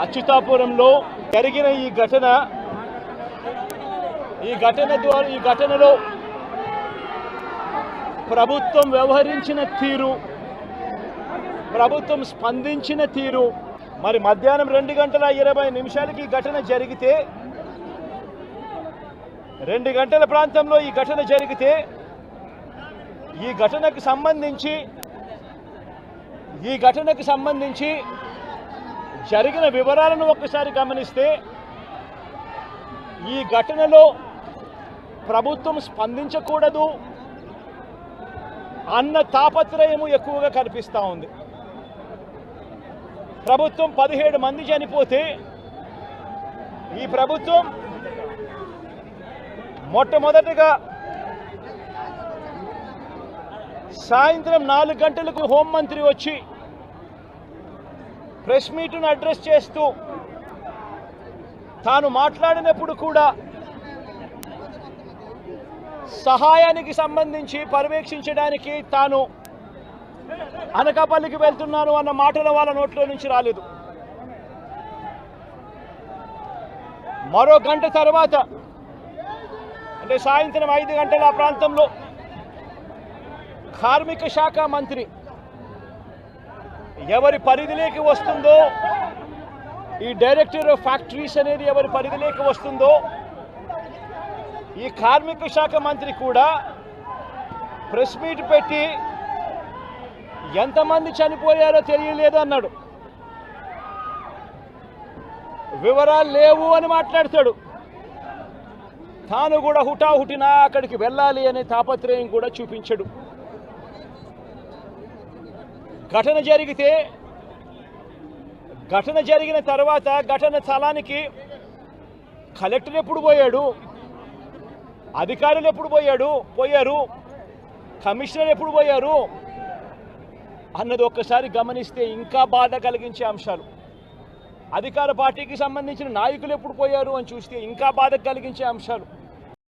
అచ్యుతాపురంలో జరిగిన ఈ ఘటనలో ప్రభుత్వం వ్యవహరించిన తీరు, ప్రభుత్వం స్పందించిన తీరు, మరి మధ్యాహ్నం 2:20 ఈ ఘటన జరిగితే 2 గంటల ప్రాంతంలో ఈ ఘటన జరిగితే ఈ ఘటనకు సంబంధించి జరిగిన వివరాలను ఒక్కసారి గమనిస్తే ఈ ఘటనలో ప్రభుత్వం స్పందించకూడదు అన్న తాపత్రయము ఎక్కువగా కనిపిస్తూ ఉంది. ప్రభుత్వం 17 మంది చనిపోతే ఈ ప్రభుత్వం మొట్టమొదటిగా సాయంత్రం 4 గంటలకు హోంమంత్రి వచ్చి ప్రెస్ మీట్ను అడ్రస్ చేస్తూ తాను మాట్లాడినప్పుడు కూడా సహాయానికి సంబంధించి పర్యవేక్షించడానికి తాను అనకాపల్లికి వెళ్తున్నాను అన్న మాటలు వాళ్ళ నోట్లో నుంచి రాలేదు. మరో గంట తర్వాత అంటే సాయంత్రం 5 గంటల ఆ ప్రాంతంలో కార్మిక శాఖ మంత్రి ఎవరి పరిధిలోకి వస్తుందో, ఈ డైరెక్టర్ ఆఫ్ ఫ్యాక్టరీస్ అనేది ఎవరి పరిధిలోకి వస్తుందో, ఈ కార్మిక శాఖ మంత్రి కూడా ప్రెస్ మీట్ పెట్టి ఎంతమంది చనిపోయారో తెలియలేదు అన్నాడు. వివరాలు లేవు అని మాట్లాడతాడు. తాను కూడా హుటాహుటిన అక్కడికి వెళ్ళాలి అనే తాపత్రయం కూడా చూపించడు. ఘటన జరిగిన తర్వాత ఘటన స్థలానికి కలెక్టర్ ఎప్పుడు పోయాడు, అధికారులు ఎప్పుడు పోయారు, కమిషనర్ ఎప్పుడు పోయారు అన్నది ఒక్కసారి గమనిస్తే ఇంకా బాధ కలిగించే అంశాలు. అధికార పార్టీకి సంబంధించిన నాయకులు ఎప్పుడు పోయారు అని చూస్తే ఇంకా బాధ కలిగించే అంశాలు.